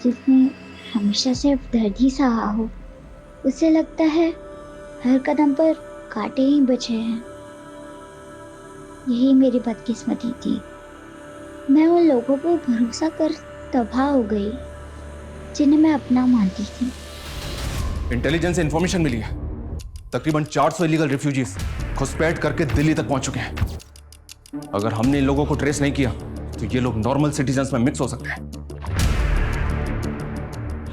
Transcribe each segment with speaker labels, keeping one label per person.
Speaker 1: जिसने हमेशा सिर्फ दर्द ही सहा हो। उसे लगता है हर कदम पर कांटे ही बचे हैं। यही मेरी बदकिस्मती थी। मैं उन लोगों पर भरोसा कर तबाह हो गई जिन्हें मैं अपना मानती थी।
Speaker 2: इंटेलिजेंस से इंफॉर्मेशन मिली है, तकरीबन 400 इलीगल रिफ्यूजीज घुसपैठ करके दिल्ली तक पहुंच चुके हैं। अगर हमने इन लोगों को ट्रेस नहीं किया तो ये लोग नॉर्मल सिटीजन्स में मिक्स हो सकते हैं।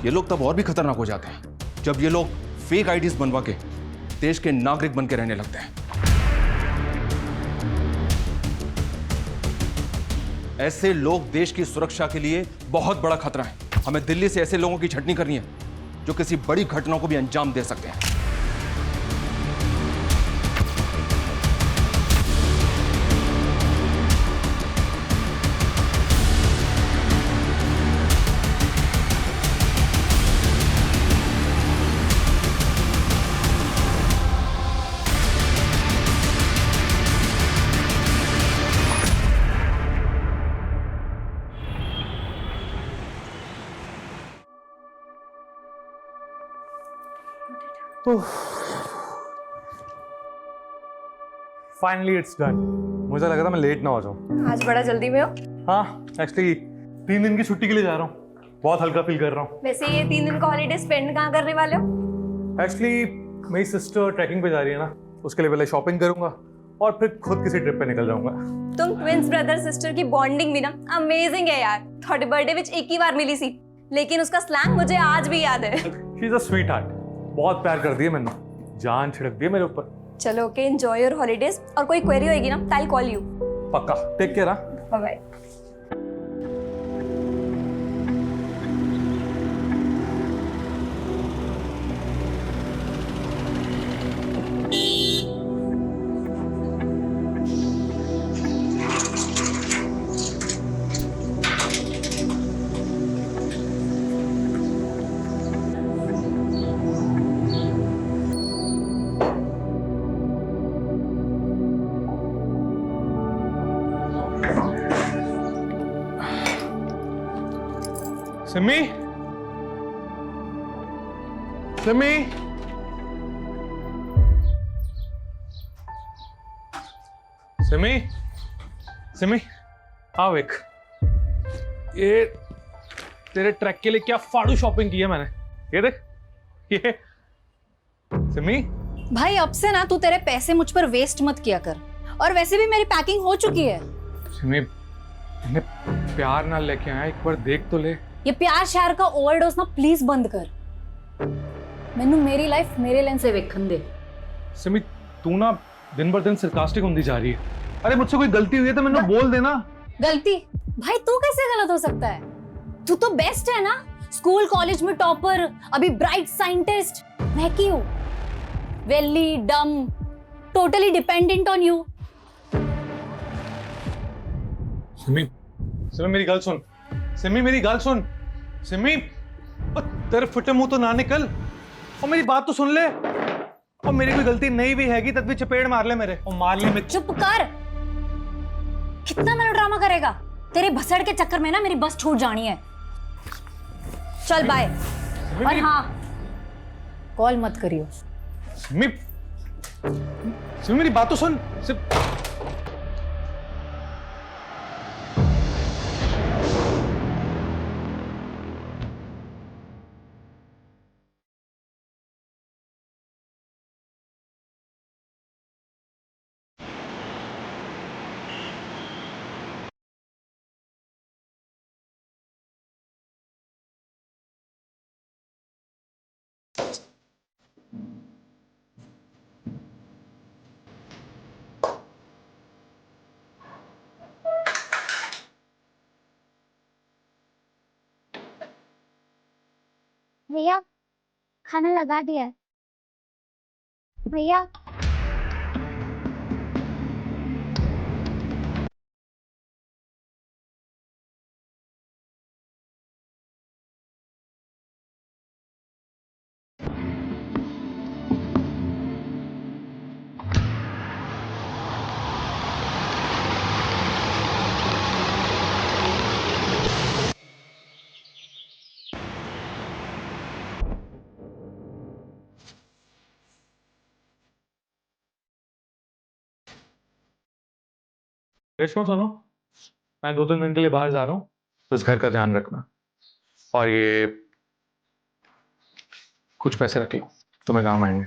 Speaker 2: ये लोग तब और भी खतरनाक हो जाते हैं जब ये लोग फेक आईडीज बनवा के देश के नागरिक बन के रहने लगते हैं। ऐसे लोग देश की सुरक्षा के लिए बहुत बड़ा खतरा है। हमें दिल्ली से ऐसे लोगों की छटनी करनी है जो किसी बड़ी घटना को भी अंजाम दे सकते हैं।
Speaker 3: Finally it's done. मुझे लगा था मैं लेट ना हो जाऊं।
Speaker 4: आज बड़ा जल्दी में हो।
Speaker 3: हाँ, एक्चुअली 3 दिन की छुट्टी के लिए जा रहा हूँ। बहुत हल्का फील कर रहा हूँ।
Speaker 4: वैसे ये 3 दिन का हॉलीडे स्पेंड कहाँ करने वाले हो?
Speaker 3: एक्चुअली मेरी सिस्टर ट्रैकिंग पे जा रही है ना, उसके लिए पहले शॉपिंग करूंगा और फिर खुद किसी ट्रिप पे निकल जाऊंगा।
Speaker 4: तुम ट्विंस ब्रदर सिस्टर की बॉन्डिंग भी ना अमेजिंग है यार। थोड़े बर्थडे विच एक ही बार मिली सी, लेकिन उसका स्लैंग मुझे आज भी याद है।
Speaker 3: She is a sweet heart. बहुत प्यार कर दिया मैंने, जान छिड़क दी मेरे ऊपर।
Speaker 4: चलो ओके, एंजॉय योर हॉलीडेज। और कोई क्वेरी होगी ना, आई विल कॉल यू।
Speaker 3: पक्का, take care.
Speaker 4: Bye bye.
Speaker 3: Simi, Simi, Simi, Simi, आओ एक। ये तेरे ट्रैक के लिए क्या फाड़ू शॉपिंग की है मैंने। ये देख, ये सिमी।
Speaker 5: भाई अब से ना तू तेरे पैसे मुझ पर वेस्ट मत किया कर। और वैसे भी मेरी पैकिंग हो चुकी है।
Speaker 3: सिमी, मैंने प्यार ना लेके आया, एक बार देख तो ले।
Speaker 5: ये प्यार शहर का ओवरडोज ना प्लीज बंद कर। मैनू मेरी लाइफ मेरे लेंस से वेखन दे।
Speaker 3: सिमी, तू ना दिन बर दिन सरकास्टिक होती जा रही है। अरे मुझसे कोई गलती हुई है तो मैंने बोल देना।
Speaker 5: गलती? भाई तू कैसे गलत हो सकता है? तू तो बेस्ट है ना, स्कूल कॉलेज में टॉपर, अभी ब्राइट साइंटिस्ट। मैं की हूँ वेली डम, totally dependent on you.
Speaker 3: Simi, Simi मेरी गल सुन। सिमी मेरी गल सुन। सिमी, तेरे फुटे मुंह तो ना निकल और मेरी बात तो सुन ले। और मेरी कोई गलती नहीं भी हैगी तब भी चपेड़ मार ले मेरे, और मार ले मैं।
Speaker 5: चुप कर। कितना मेलोड्रामा करेगा? तेरे भसड़ के चक्कर में ना मेरी बस छूट जानी है। चल बाय। और हाँ, कॉल मत करियो।
Speaker 3: सिमी, सिमी मेरी बात तो सुन।
Speaker 1: भैया, खाना लगा दिया है। भैया,
Speaker 3: रेशमा सुनो, मैं 2-3 दिन के लिए बाहर जा रहा हूँ, तो इस घर का ध्यान रखना। और ये कुछ पैसे रख लो, तुम्हें काम आएंगे।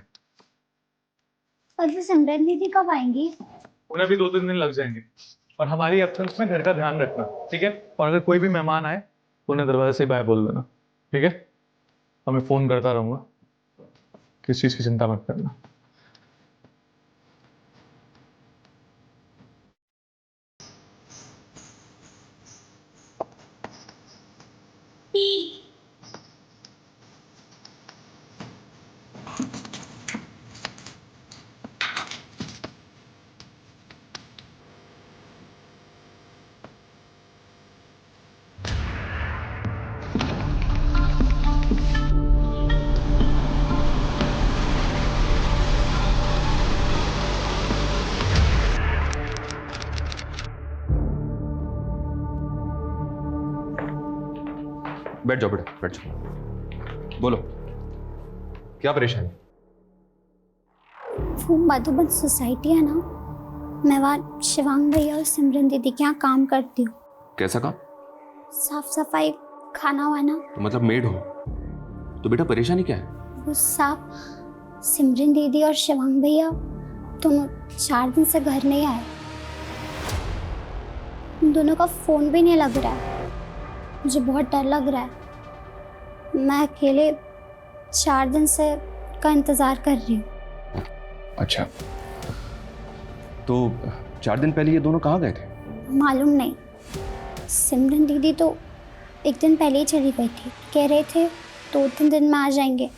Speaker 1: और वो सिमरन दीदी कब आएंगी?
Speaker 3: उन्हें भी 2-3 दिन लग जाएंगे। और हमारी एब्सेंस में घर का ध्यान रखना, ठीक है? और अगर कोई भी मेहमान आए तो उन्हें दरवाजे से बाय बोल देना, ठीक है? और मैं फोन करता रहूंगा, किस चीज की चिंता मत करना।
Speaker 2: बैठ जाओ बेटा, बैठ जाओ। बोलो, क्या परेशानी?
Speaker 1: वो मधुबन सोसाइटी है ना, मैं वहाँ शिवांग भैया और सिमरन दीदी के यहाँ काम करती हूँ।
Speaker 2: कैसा काम?
Speaker 1: साफ सफाई, खाना वाना।
Speaker 2: तो मतलब मेड हो? तो बेटा परेशानी क्या है?
Speaker 1: वो साफ सिमरन दीदी और शिवांग भैया दोनों 4 दिन से घर नहीं आए। उन दोनों का फोन भी नहीं लग रहा है। मुझे बहुत डर लग रहा है। मैं अकेले 4 दिन से का इंतजार कर रही हूँ।
Speaker 2: अच्छा, तो 4 दिन पहले ये दोनों कहाँ गए थे?
Speaker 1: मालूम नहीं। सिमरन दीदी तो एक दिन पहले ही चली गई थी, कह रहे थे 2-3 दिन में आ जाएंगे,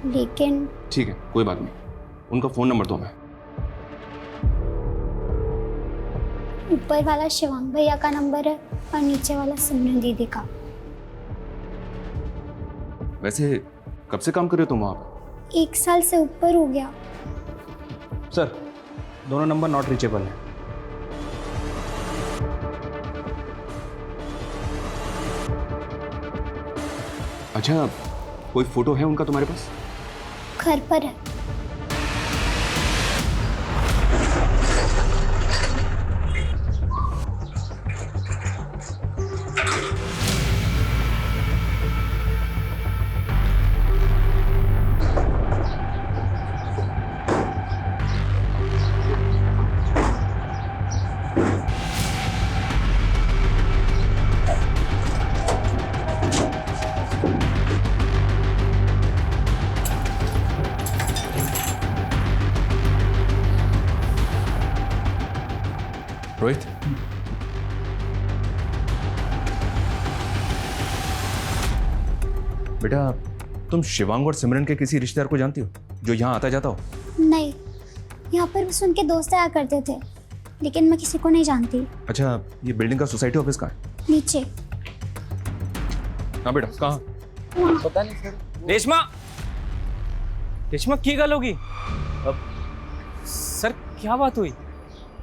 Speaker 1: लेकिन
Speaker 2: ठीक है, कोई बात नहीं। उनका फोन नंबर दो। मैं
Speaker 1: ऊपर वाला शिवांग भैया का नंबर है और नीचे वाला सिमरन दीदी का।
Speaker 2: वैसे कब से काम कर रहे हो तुम वहाँ पर?
Speaker 1: 1 साल से ऊपर हो गया।
Speaker 2: सर, दोनों नंबर नॉट रीचेबल है। अच्छा, कोई फोटो है उनका तुम्हारे पास?
Speaker 1: घर पर है।
Speaker 2: रोहित, बेटा तुम शिवांग और सिमरन के किसी रिश्तेदार को जानती हो जो यहाँ आता जाता हो?
Speaker 1: नहीं, यहाँ पर बस उनके दोस्त आया करते थे, लेकिन मैं किसी को नहीं जानती।
Speaker 2: अच्छा, ये बिल्डिंग का सोसाइटी ऑफिस कहाँ है?
Speaker 1: नीचे।
Speaker 2: हाँ बेटा, कहाँ?
Speaker 6: पता नहीं सर। रेशमा, रेशमा की गल होगी? सर क्या बात हुई?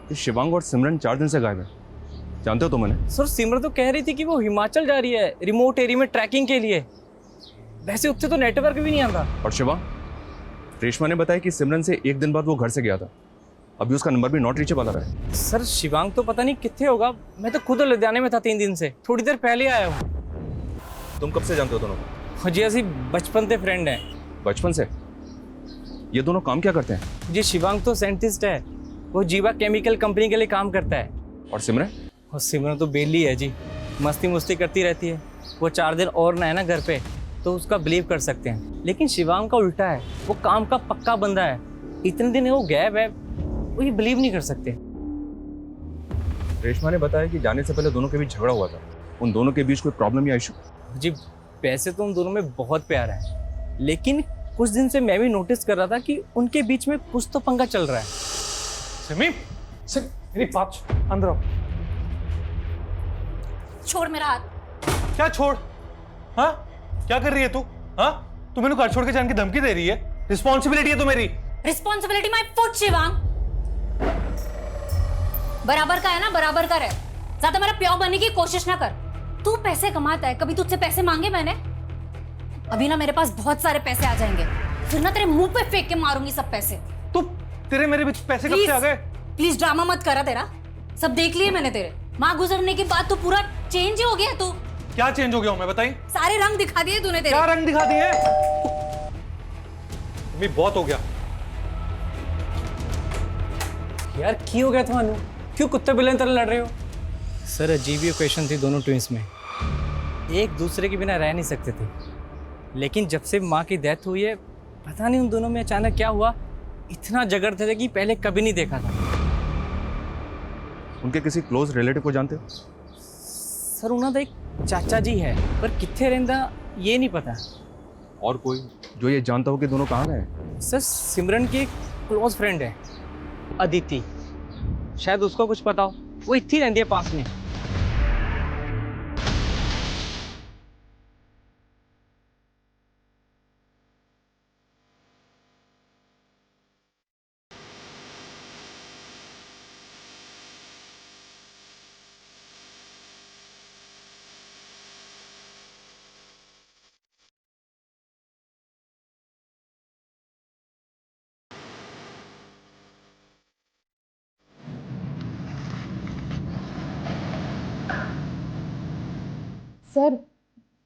Speaker 2: ये शिवांग और सिमरन 4 दिन से गायब है, जानते हो तुम उन्हें?
Speaker 6: सर सिमरन तो कह रही थी कि वो हिमाचल जा रही है रिमोट एरिया में ट्रैकिंग के लिए। वैसे उससे तो नेटवर्क भी नहीं आता।
Speaker 2: और शिवांग? रेशमा ने बताया कि सिमरन से 1 दिन बाद वो घर से गया था, अभी उसका नंबर भी नॉट रीचेबल आ रहा है।
Speaker 6: सर शिवांग तो पता नहीं कितने होगा, मैं तो खुद लुधियाने में था 3 दिन से, थोड़ी देर पहले आया हूँ।
Speaker 2: तुम कब से जानते हो दोनों को?
Speaker 6: जी ऐसी बचपन से फ्रेंड है।
Speaker 2: बचपन से? ये दोनों काम क्या करते हैं?
Speaker 6: जी शिवांग तो साइंटिस्ट है, वो जीवा केमिकल कंपनी के लिए काम करता है।
Speaker 2: और सिमरन?
Speaker 6: और सिमरन तो बेली है जी, मस्ती मुस्ती करती रहती है। वो 4 दिन और ना है ना घर पे तो उसका बिलीव कर सकते हैं, लेकिन शिवांग का उल्टा है, वो काम का पक्का बंदा है। इतने दिन वो गैप है, वो ये बिलीव नहीं कर सकते।
Speaker 2: रेशमा ने बताया कि जाने से पहले दोनों के बीच झगड़ा हुआ था, उन दोनों के बीच कोई प्रॉब्लम या इशू?
Speaker 6: जी वैसे तो उन दोनों में बहुत प्यार है, लेकिन कुछ दिन से मैं भी नोटिस कर रहा था कि उनके बीच में कुछ तो पंगा चल रहा है।
Speaker 3: सिमी, मेरी बात अंदर आओ।
Speaker 5: छोड़ मेरा हाथ।
Speaker 3: क्या छोड़? हाँ, क्या कर रही है तू? हाँ, तू मेरे को घर छोड़ के जाने की धमकी दे रही है? रिस्पॉन्सिबिलिटी है तो मेरी।
Speaker 5: Responsibility my foot Shivang. बराबर का है ना, बराबर का रहे। ज्यादा मेरा प्यार बनने की कोशिश ना कर। तू पैसे कमाता है, कभी तुझसे पैसे मांगे मैंने? अभी ना मेरे पास बहुत सारे पैसे आ जाएंगे, फिर ना तेरे मुंह पे फेंक के मारूंगी सब पैसे।
Speaker 3: तू, तेरे मेरे बीच पैसे कब से आ गए?
Speaker 5: प्लीज ड्रामा मत करा तेरा। सब देख लिए मैंने तेरे। माँ गुजरने के बाद तो पूरा चेंज ही हो गया तू।
Speaker 3: क्या चेंज हो गया हूं मैं, बताइए।
Speaker 5: सारे रंग दिखा दिए तूने तेरे।
Speaker 3: क्या रंग दिखा दिए? भी बहुत हो गया
Speaker 6: यार की हो गया तुम्हानू? क्यों कुत्ते बिल्ली तरह लड़ रहे हो? सर अजीब ही क्वेश्चन थी दोनों ट्विंस में, एक दूसरे के बिना रह नहीं सकते थे। लेकिन जब से माँ की डेथ हुई है पता नहीं उन दोनों में अचानक क्या हुआ, इतना झगड़ते थे कि पहले कभी नहीं देखा था।
Speaker 2: उनके किसी क्लोज रिलेटिव को जानते हो?
Speaker 6: सर उन्होंने एक चाचा जी है पर कितने रहंदा ये नहीं पता।
Speaker 2: और कोई जो ये जानता हो कि दोनों कहाँ गए?
Speaker 6: सर सिमरन की एक क्लोज फ्रेंड है अदिति, शायद उसको कुछ पता हो, वो इतनी रहती है पास में।
Speaker 7: सर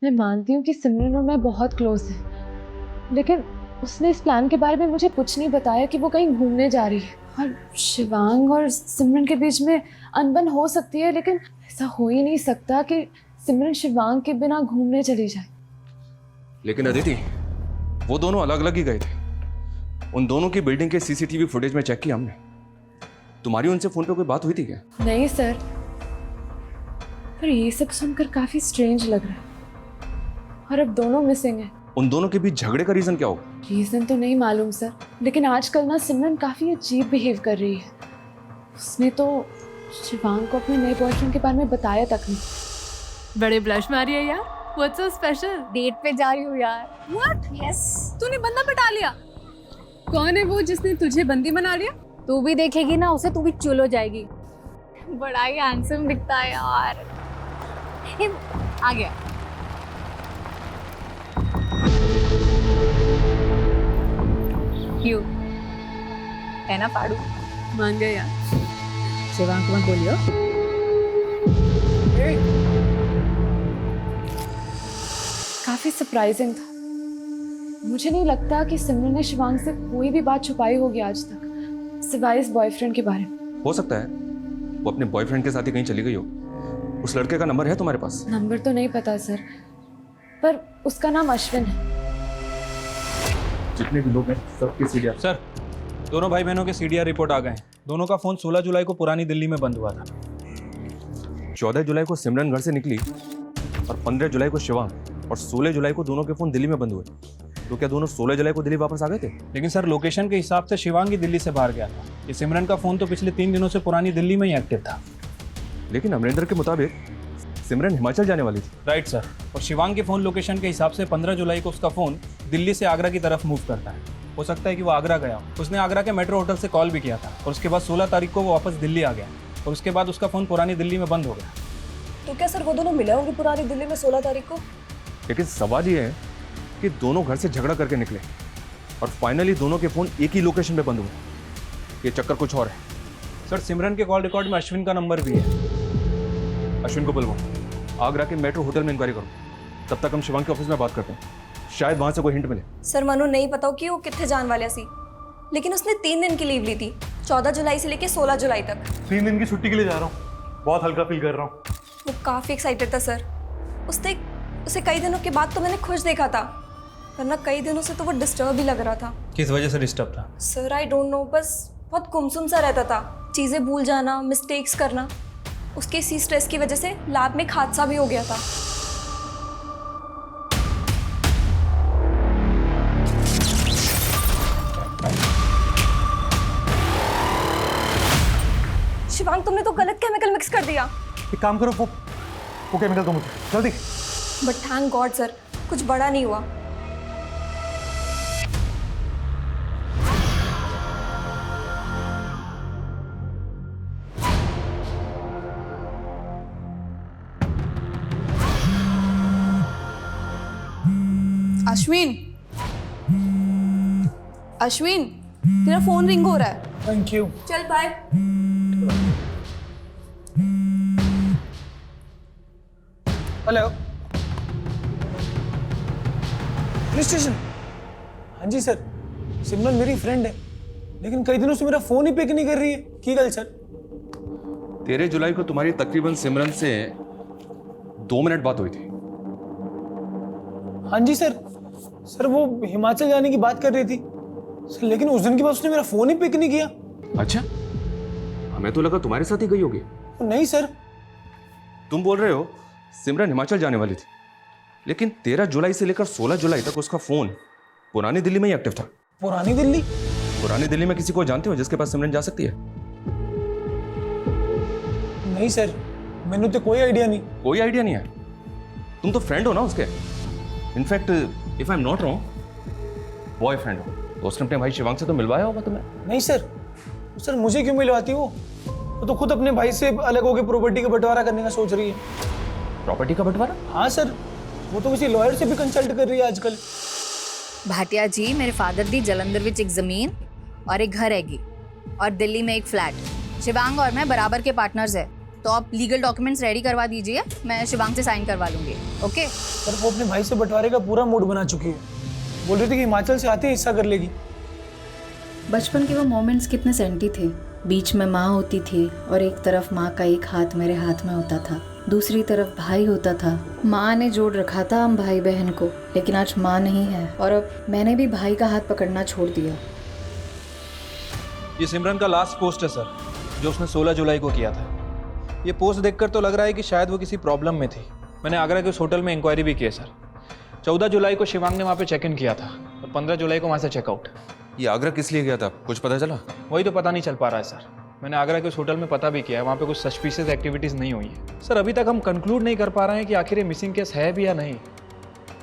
Speaker 7: मैं मानती हूँ कि सिमरन और मैं बहुत क्लोज हैं, लेकिन उसने इस प्लान के बारे में मुझे कुछ नहीं बताया कि वो कहीं घूमने जा रही है। और शिवांग और सिमरन के बीच में अनबन हो सकती है, लेकिन ऐसा हो ही नहीं सकता कि सिमरन शिवांग के बिना घूमने चली जाए।
Speaker 2: लेकिन अदिति, वो दोनों अलग अलग ही गए थे। उन दोनों की बिल्डिंग के सीसीटीवी फुटेज में चेक किया हमने। तुम्हारी उनसे फोन पे कोई बात हुई थी क्या?
Speaker 7: नहीं सर, पर ये सब सुनकर काफी स्ट्रेंज लग रहा है। और अब दोनों मिसिंग हैं।
Speaker 2: उन दोनों के बीच झगड़े का रीजन क्या होगा?
Speaker 7: रीजन तो नहीं मालूम सर, लेकिन आजकल ना सिमरन काफी अजीब बिहेव कर रही है। उसने तो शिवांग को अपने नए बॉयफ्रेंड के बारे में बताया तक नहीं।
Speaker 8: बड़े ब्लश मारी है यार। What's so special?
Speaker 5: डेट पे जा रही हूँ यार।
Speaker 8: व्हाट?
Speaker 5: यस।
Speaker 8: तूने बंदा पटा लिया? कौन है वो जिसने तुझे बंदी बना लिया?
Speaker 5: तू भी देखेगी ना उसे, तू भी चुल हो जाएगी। बड़ा ही हैंडसम दिखता है यार। आ गया। क्यों है ना पाड़ू?
Speaker 8: मान गया यार।
Speaker 5: शिवांग को मत बोलियो।
Speaker 7: काफी सरप्राइजिंग था। मुझे नहीं लगता कि सिमरन ने शिवांग से कोई भी बात छुपाई होगी आज तक, सिवाय इस बॉयफ्रेंड के बारे में।
Speaker 2: हो सकता है वो अपने बॉयफ्रेंड के साथ ही कहीं चली गई हो। उस लड़के का नंबर है तुम्हारे पास?
Speaker 7: नंबर तो नहीं पता सर, पर उसका नाम अश्विन है।
Speaker 2: जितने भी लोग हैं सबके सीडीआर।
Speaker 9: सर दोनों भाई बहनों के सीडीआर रिपोर्ट आ गए। दोनों का फोन 16 जुलाई को पुरानी दिल्ली में बंद हुआ था।
Speaker 2: 14 जुलाई को सिमरन घर से निकली और 15 जुलाई को शिवांग, और 16 जुलाई को दोनों के फोन दिल्ली में बंद हुए। तो क्या दोनों 16 जुलाई को दिल्ली वापस आ गए थे?
Speaker 9: लेकिन सर लोकेशन के हिसाब से शिवांग ही दिल्ली से बाहर गया था। ये सिमरन का फोन तो पिछले 3 दिनों से पुरानी दिल्ली में ही एक्टिव था।
Speaker 2: लेकिन अमरिंदर के मुताबिक सिमरन हिमाचल जाने वाली थी।
Speaker 9: Right sir. और शिवांग के फोन लोकेशन के हिसाब से 15 जुलाई को उसका फोन दिल्ली से आगरा की तरफ मूव करता है। हो सकता है कि वो आगरा गया हो। उसने आगरा के मेट्रो होटल से कॉल भी किया था और उसके बाद 16 तारीख को वो वापस दिल्ली आ गया और उसके बाद उसका फोन पुरानी दिल्ली में बंद हो गया।
Speaker 10: तो क्या सर वो दोनों मिले होंगे पुरानी दिल्ली में 16 तारीख को?
Speaker 2: लेकिन सवाल ये है कि दोनों घर से झगड़ा करके निकले और फाइनली दोनों के फोन एक ही लोकेशन पे बंद हुए। ये चक्कर कुछ और है।
Speaker 9: सर सिमरन के कॉल रिकॉर्ड में अश्विन का नंबर भी है।
Speaker 2: अश्विन को बुलवाओ, आगरा के मेट्रो होटल में इंक्वायरी करो। तब तक हम शिवांग के ऑफिस में बात करते हैं, शायद वहां से कोई हिंट मिले।
Speaker 4: सर मनु नहीं पता कि वो कितने जान वाले सी, लेकिन उसने 3 दिन की लीव ली थी, 14 जुलाई से लेके 16 जुलाई तक।
Speaker 3: 3 दिन की छुट्टी के लिए जा रहा हूँ, बहुत हल्का फील कर रहा हूँ।
Speaker 4: वो काफ़ी एक्साइटेड था सर। उसे कई दिनों के बाद तो मैंने खुश देखा था, वरना कई दिनों से तो वो डिस्टर्ब ही लग रहा था।
Speaker 9: किस वजह से डिस्टर्ब था?
Speaker 4: सर आई डोंट नो, बस बहुत गुमसुम सा रहता था, चीज़ें भूल जाना, मिस्टेक्स करना। उसके इसी स्ट्रेस की वजह से लैब में एक हादसा भी हो गया था। शिवांग तुमने तो गलत केमिकल मिक्स कर दिया।
Speaker 3: एक काम करो, वो केमिकल दो मुझे जल्दी।
Speaker 4: बट थैंक गॉड सर, कुछ बड़ा नहीं हुआ।
Speaker 10: अश्विन तेरा फोन रिंग हो रहा है।
Speaker 9: Thank you.
Speaker 4: चल बाय।
Speaker 11: Hello, police station. हाँ जी सर, सिमरन मेरी फ्रेंड है, लेकिन कई दिनों से मेरा फोन ही पिक नहीं कर रही है। की गल सर?
Speaker 2: 13 जुलाई को तुम्हारी तकरीबन सिमरन से 2 मिनट बात हुई थी।
Speaker 11: हाँ जी सर, सर वो हिमाचल जाने की बात कर रही थी सर, लेकिन उस दिन के बाद उसने मेरा फोन ही पिक नहीं किया।
Speaker 2: अच्छा, हमें तो लगा तुम्हारे साथ ही गई होगी।
Speaker 11: नहीं सर।
Speaker 2: तुम बोल रहे हो सिमरन हिमाचल जाने वाली थी, लेकिन 13 जुलाई से लेकर 16 जुलाई तक उसका फोन पुरानी दिल्ली में ही एक्टिव था।
Speaker 11: पुरानी दिल्ली?
Speaker 2: पुरानी दिल्ली में किसी को जानते हो जिसके पास सिमरन जा सकती है?
Speaker 11: नहीं सर, मैंने तो कोई आइडिया नहीं।
Speaker 2: कोई आइडिया नहीं है? तुम तो फ्रेंड हो ना उसके। In fact if I am not wrong, boyfriend हो। तो उसने अपने भाई शिवांग से तो मिलवाया होगा तुम्हें।
Speaker 11: नहीं सर, सर मुझे क्यों मिलवाती वो तो खुद अपने भाई से अलग होकर प्रॉपर्टी का बंटवारा करने का सोच रही है।
Speaker 2: प्रॉपर्टी का बंटवारा?
Speaker 11: हाँ सर, वो तो किसी लॉयर से भी कंसल्ट कर रही है आजकल।
Speaker 5: भाटिया जी, मेरे फादर दी जलंधर विच एक जमीन और एक घर हैगी और दिल्ली में एक फ्लैट। शिवांग और मैं बराबर के पार्टनर्स है, तो आप लीगल डॉक्यूमेंट्स रेडी करवा दीजिए, मैं शिवांग से साइन करवा लूंगी। ओके
Speaker 11: सर, वो अपने भाई से बंटवारे का पूरा मूड बना चुकी है। बोल रही थी कि हिमाचल से आते ही हिस्सा कर लेगी।
Speaker 12: बचपन के वो मोमेंट्स कितने सेंटी थे। बीच में माँ होती थी और एक तरफ माँ का एक हाथ मेरे हाथ में होता था, दूसरी तरफ भाई होता था। माँ ने जोड़ रखा था हम भाई बहन को, लेकिन आज माँ नहीं है और अब मैंने भी भाई का हाथ पकड़ना छोड़ दिया।
Speaker 9: ये सिमरन का लास्ट पोस्ट है सर, जो उसने 16 जुलाई को किया था। ये पोस्ट देखकर तो लग रहा है कि शायद वो किसी प्रॉब्लम में थी। मैंने आगरा के उस होटल में इंक्वायरी भी की है सर। 14 जुलाई को शिवांग ने वहाँ पे चेक इन किया था और 15 जुलाई को वहाँ से चेकआउट।
Speaker 2: ये आगरा किस लिए गया था, कुछ पता चला?
Speaker 9: वही तो पता नहीं चल पा रहा है सर। मैंने आगरा के उस होटल में पता भी किया है, वहाँ पे कुछ सस्पिशियस एक्टिविटीज़ नहीं हुई है सर। अभी तक हम कंक्लूड नहीं कर पा रहे हैं कि आखिर ये मिसिंग केस है भी या नहीं।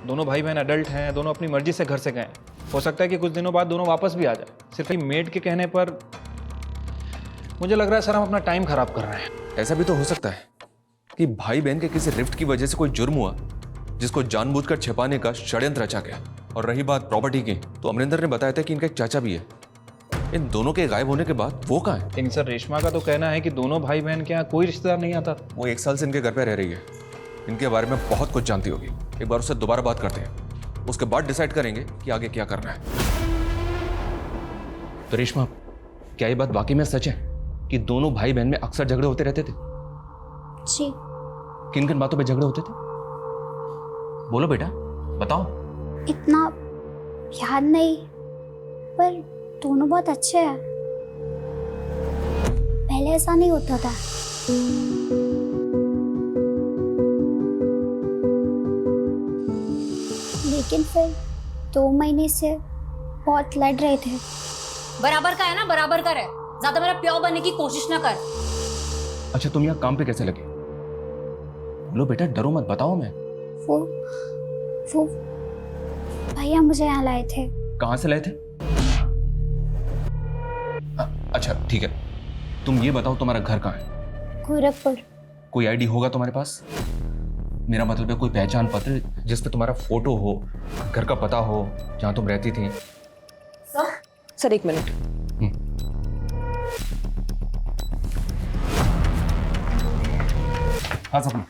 Speaker 9: दोनों भाई बहन एडल्ट हैं, दोनों अपनी मर्जी से घर से गए। हो सकता है कि कुछ दिनों बाद दोनों वापस भी आ जाए। सिर्फ मेड के कहने पर मुझे लग रहा है सर हम अपना टाइम खराब कर रहे हैं।
Speaker 2: ऐसा भी तो हो सकता है कि भाई बहन के किसी रिफ्ट की वजह से कोई जुर्म हुआ जिसको जानबूझकर छिपाने का षड्यंत्र रचा गया। और रही बात प्रॉपर्टी की, तो अमरिंदर ने बताया था कि इनका एक चाचा भी है। इन दोनों के गायब होने के बाद वो कहाँ है?
Speaker 9: लेकिन सर रेशमा का तो कहना है कि दोनों भाई बहन के यहाँ कोई रिश्तेदार नहीं आता।
Speaker 2: वो 1 साल से इनके घर पे रह रही है, इनके बारे में बहुत कुछ जानती होगी। एक बार उससे दोबारा बात करते हैं, उसके बाद डिसाइड करेंगे कि आगे क्या करना है। तो रेशमा, क्या ये बात वाकई में सच है कि दोनों भाई बहन में अक्सर झगड़े होते रहते थे?
Speaker 1: जी।
Speaker 2: किन किन बातों पे झगड़े होते थे? बोलो बेटा, बताओ।
Speaker 1: इतना याद नहीं, पर दोनों बहुत अच्छे हैं। पहले ऐसा नहीं होता था। लेकिन फिर 2 महीने से बहुत लड़ रहे थे।
Speaker 5: बराबर का है ना, बराबर का है। ज्यादा मेरा प्यार बनने की कोशिश ना कर।
Speaker 2: अच्छा, तुम यहाँ काम पे कैसे लगे? बोलो बेटा, डरो मत, बताओ। मैं
Speaker 1: वो भैया मुझे यहाँ लाए थे।
Speaker 2: कहाँ से लाए थे? अच्छा ठीक है, तुम ये बताओ तुम्हारा घर कहाँ है?
Speaker 1: गोरखपुर।
Speaker 2: कोई आईडी होगा तुम्हारे पास? मेरा मतलब है कोई पहचान पत्र जिस पे तुम्हारा फोटो हो, घर का पता हो, जहाँ तुम रहती थी।
Speaker 10: Sir 1 minute.
Speaker 2: हाँ सपना।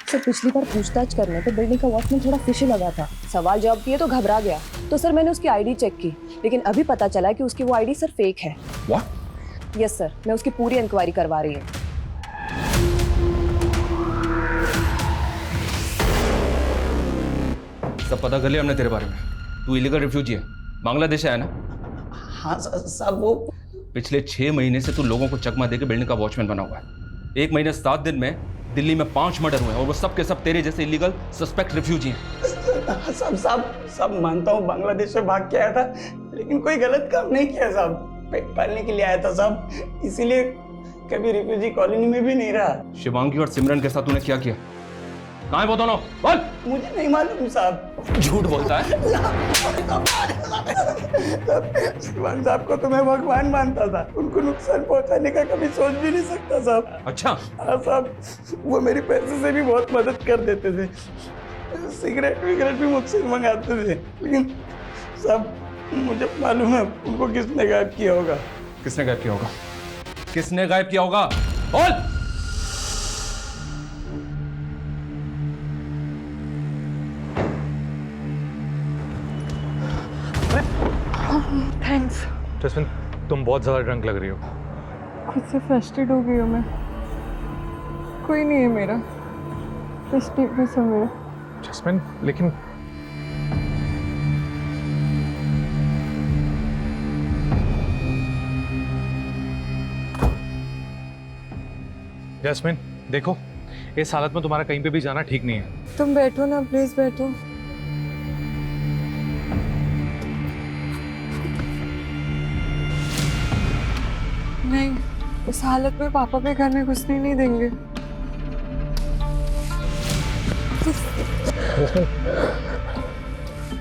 Speaker 10: सर पिछली बार पूछताछ करने पे बिल्डिंग का वॉचमैन थोड़ा फिशी लगा था। सवाल जवाब किए तो घबरा गया, तो सर मैंने उसकी आईडी चेक की, लेकिन अभी पता चला कि उसकी वो आईडी सर फेक है।
Speaker 2: व्हाट?
Speaker 10: यस सर, मैं उसकी पूरी इंक्वायरी करवा रही हूँ।
Speaker 2: सब पता कर लिया हमने तेरे बारे में। तू इलीगल रिफ्यूजी है, बांग्लादेश से आया ना?
Speaker 11: हाँ साहब, वो
Speaker 2: पिछले 6 महीने से तू लोगों को चकमा देके बिल्डिंग का वॉचमैन बना हुआ है। 1 महीने 7 दिन में दिल्ली में 5 मर्डर हुए हैं और वो सब के सब तेरे जैसे इलीगल सस्पेक्ट रिफ्यूजी हैं।
Speaker 11: सब मानता हूँ बांग्लादेश से भाग के आया था, लेकिन कोई गलत काम नहीं किया साहब। पेट पालने के लिए आया था साहब, इसीलिए कभी रिफ्यूजी कॉलोनी में भी नहीं रहा।
Speaker 2: शिवांगी और सिमरन के साथ तूने क्या किया? कहाँ है वो दोनों? बोल।
Speaker 11: मुझे नहीं मालूम साहब।
Speaker 2: झूठ बोलता है।
Speaker 11: शिवांग साहब को तो मैं भगवान मानता था, उनको नुकसान पहुंचाने का कभी सोच भी नहीं सकता साहब।
Speaker 2: अच्छा?
Speaker 11: हाँ साहब, वो मेरी पैसे से भी बहुत मदद कर देते थे, सिगरेट विगरेट भी मुझसे मंगाते थे, लेकिन साहब मुझे मालूम है उनको किसने गायब किया होगा।
Speaker 2: किसने गायब किया होगा? किसने गायब किया होगा? बोल।
Speaker 7: थैंक्स।
Speaker 3: जैस्मिन तुम बहुत ज़्यादा ड्रंक लग रही हो।
Speaker 7: खुद से फ्रस्ट्रेट हो गई हूँ मैं। कोई नहीं है मेरा, बस बस है मेरा।
Speaker 3: जैस्मिन लेकिन जैस्मिन देखो, इस हालत में तुम्हारा कहीं पे भी जाना ठीक नहीं है।
Speaker 7: तुम बैठो ना प्लीज, बैठो। नहीं, इस हालत में पापा भी घर में घुसने नहीं देंगे।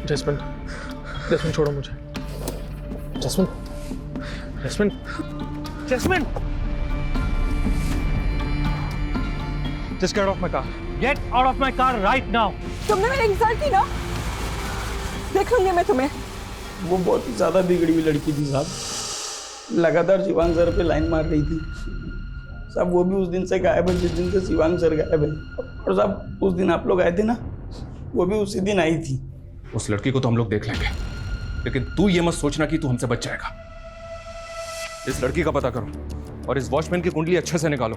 Speaker 3: जैस्मिन जैस्मिन छोड़ो मुझे। Jasmine Jasmine Jasmine Just get off my car. Get out of my car right now.
Speaker 10: तुमने मेरी इंसल्ट की ना, देख लूंगी मैं तुम्हें।
Speaker 11: वो बहुत ही ज़्यादा बिगड़ी हुई लड़की थी साहब, लगातार शिवांग सर पे लाइन मार रही थी साहब। वो भी उस दिन से गायब है जिस दिन से शिवांग सर गायब है। और साहब उस दिन आप लोग आए थे ना, वो भी उसी दिन आई थी।
Speaker 2: उस लड़की को तो हम लोग देख लेंगे, लेकिन तू ये मत सोचना कि तू हमसे बच जाएगा। इस लड़की का पता करो और इस वॉचमैन की कुंडली अच्छे से निकालो।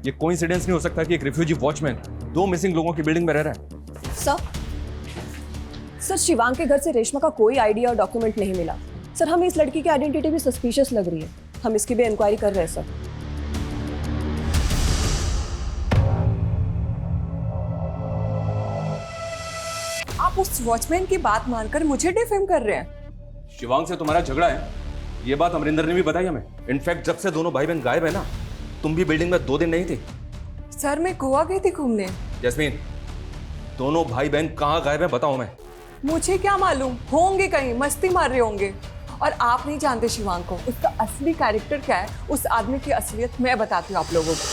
Speaker 2: ये कोइंसिडेंस नहीं हो सकता कि एक रिफ्यूजी वॉचमैन 2 मिसिंग लोगों की बिल्डिंग में रह रहा है।
Speaker 10: सर शिवांग के घर से रेशमा का कोई आईडी और डॉक्यूमेंट नहीं मिला। सर हमें इस लड़की की आइडेंटिटी भी सस्पिशियस लग रही है। हम इसकी भी इंक्वायरी कर रहे हैं सर।
Speaker 13: आप उस वॉचमैन की बात मानकर मुझे डिफेम कर रहे हैं।
Speaker 2: शिवांग से तुम्हारा झगड़ा है, ये बात अमरिंदर ने भी बताई हमें। इनफैक्ट जब से दोनों भाई बहन गायब है ना, तुम भी बिल्डिंग में 2 दिन नहीं थे।
Speaker 13: सर मैं गोवा गई थी घूमने।
Speaker 2: जैस्मीन, दोनों भाई बहन कहाँ गायब है बताओ। मैं
Speaker 13: मुझे क्या मालूम, होंगे कहीं मस्ती मार रहे होंगे। और आप नहीं जानते शिवांग को, उसका असली कैरेक्टर क्या है, उस आदमी की असलियत मैं बताती हूँ आप लोगों को।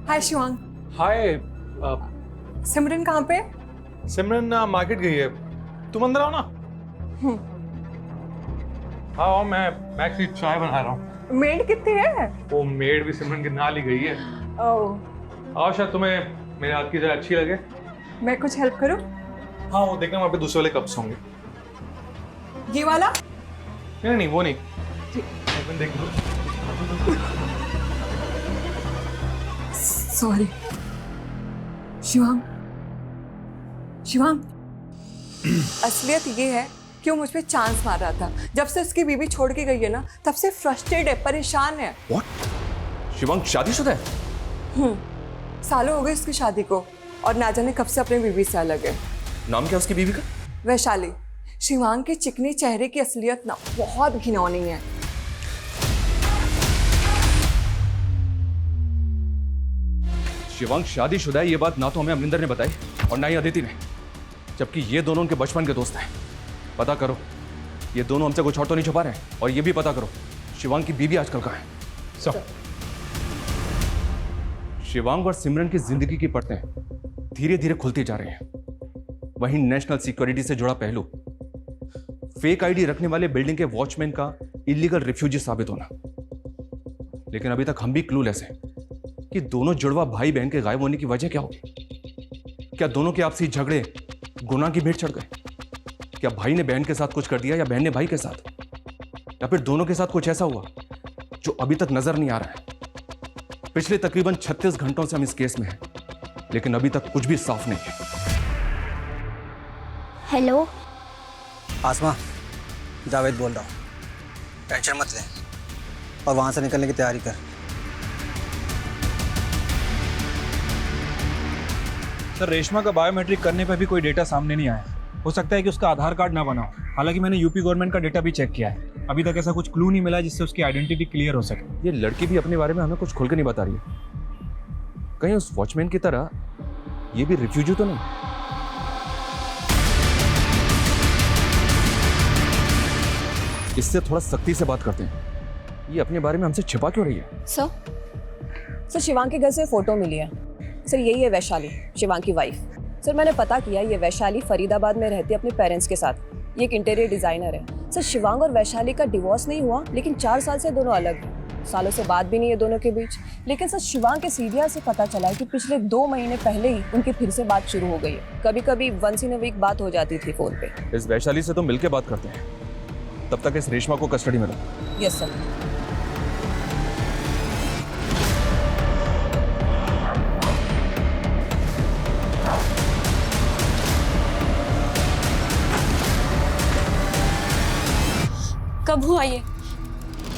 Speaker 13: हाय शिवांग।
Speaker 3: हाय।
Speaker 13: सिमरन कहाँ पे?
Speaker 3: सिमरन मार्केट गई है, तुम अंदर आओ ना। हाँ आओ, मैं एक्चुअली चाय बना रहा हूँ।
Speaker 13: मेड कितनी है?
Speaker 3: वो मेड भी सिमरन के नाल ही गई है।
Speaker 13: ओह।
Speaker 3: आओ, शायद तुम्हें मेरे हाथ की चाय अच्छी लगे।
Speaker 13: मैं कुछ हेल्प करूँ?
Speaker 3: हाँ वो देखना, वहाँ पे दूसरे वाले कप्स होंगे।
Speaker 13: ये वाला?
Speaker 3: नहीं नहीं वो नहीं, देख लो।
Speaker 13: सॉरी शिवांग। शिवांग असलियत ये है कि वो मुझ पे चांस मार रहा था। जब से उसकी बीवी छोड़ के गई है ना, तब से फ्रस्ट्रेटेड है, परेशान है।
Speaker 2: What? शिवांग शादीशुदा है?
Speaker 13: सालों हो गए उसकी शादी को और ना जाने कब से अपने बीवी से अलग है।
Speaker 2: नाम क्या उसकी बीवी का?
Speaker 13: वैशाली। शिवांग के चिकने चेहरे की असलियत ना बहुत घिनौनी है।
Speaker 2: शिवांग शादीशुदा है, ये बात ना तो हमें अमरिंदर ने बताई और ना ही अदिति ने, जबकि ये दोनों उनके बचपन के दोस्त हैं। पता करो, ये दोनों हमसे कुछ और तो नहीं छुपा रहे हैं। और ये भी पता करो शिवांग की बीवी आजकल कहाँ है।
Speaker 3: सर
Speaker 2: शिवांग और सिमरन की जिंदगी की परतें धीरे धीरे खुलती जा रही हैं। वहीं नेशनल सिक्योरिटी से जुड़ा पहलू, फेक आईडी रखने वाले बिल्डिंग के वॉचमैन का इलीगल रिफ्यूजी साबित होना। लेकिन अभी तक हम भी क्लूलेस हैं कि दोनों जुड़वा भाई बहन के गायब होने की वजह क्या होगी। क्या दोनों के आपसी झगड़े गुनाह की भेंट चढ़ गए? क्या भाई ने बहन के साथ कुछ कर दिया या बहन ने भाई के साथ, या फिर दोनों के साथ कुछ ऐसा हुआ जो अभी तक नजर नहीं आ रहा है। पिछले तकरीबन 36 घंटों से हम इस केस में हैं, लेकिन अभी तक कुछ भी साफ नहीं है।
Speaker 1: हेलो
Speaker 14: आसमा, जावेद बोल रहा हूँ। टेंशन मत ले और वहाँ से निकलने की तैयारी कर।
Speaker 9: सर रेशमा का बायोमेट्रिक करने पर भी कोई डेटा सामने नहीं आया। हो सकता है कि उसका आधार कार्ड ना बना हो। हालांकि मैंने यूपी गवर्नमेंट का डेटा भी चेक किया है, अभी तक ऐसा कुछ क्लू नहीं मिला जिससे उसकी आइडेंटिटी क्लियर हो सके।
Speaker 2: ये लड़की भी अपने बारे में हमें कुछ खुल के नहीं बता रही है। कहीं उस वॉचमैन की तरह ये भी रिफ्यूजी तो नहीं? इससे थोड़ा सख्ती से बात करते हैं। ये अपने बारे में हमसे छिपा क्यों रही है?
Speaker 10: सर शिवांग के घर से फोटो मिली है सर। यही है वैशाली, शिवांग की वाइफ। सर मैंने पता किया, ये वैशाली फरीदाबाद में रहती है अपने पेरेंट्स के साथ। ये एक इंटीरियर डिजाइनर है। सर शिवांग और वैशाली का डिवोर्स नहीं हुआ, लेकिन 4 साल से दोनों अलग हैं। सालों से बात भी नहीं है दोनों के बीच। लेकिन सर शिवांग के सीरिया से पता चला है कि पिछले 2 महीने पहले ही उनकी फिर से बात शुरू हो गई है। कभी कभी वंस इन अ वीक बात हो जाती थी फोन पे।
Speaker 2: इस वैशाली से तो मिलके बात करते हैं, तब तक इस रेशमा को कस्टडी में लो।
Speaker 10: Yes sir.
Speaker 4: कब हुआ ये?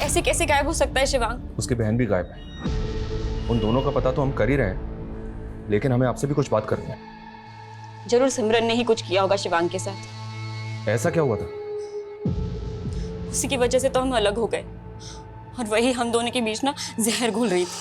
Speaker 4: ऐसे कैसे गायब हो सकता है शिवांग?
Speaker 2: उसकी बहन भी गायब है। उन दोनों का पता तो हम कर ही रहे हैं, लेकिन हमें आपसे भी कुछ बात करनी है।
Speaker 4: जरूर सिमरन ने ही कुछ किया होगा शिवांग के साथ।
Speaker 2: ऐसा क्या हुआ था?
Speaker 4: उसी की वजह से तो हम अलग हो गए, और वही हम दोनों के बीच ना जहर घोल रही थी।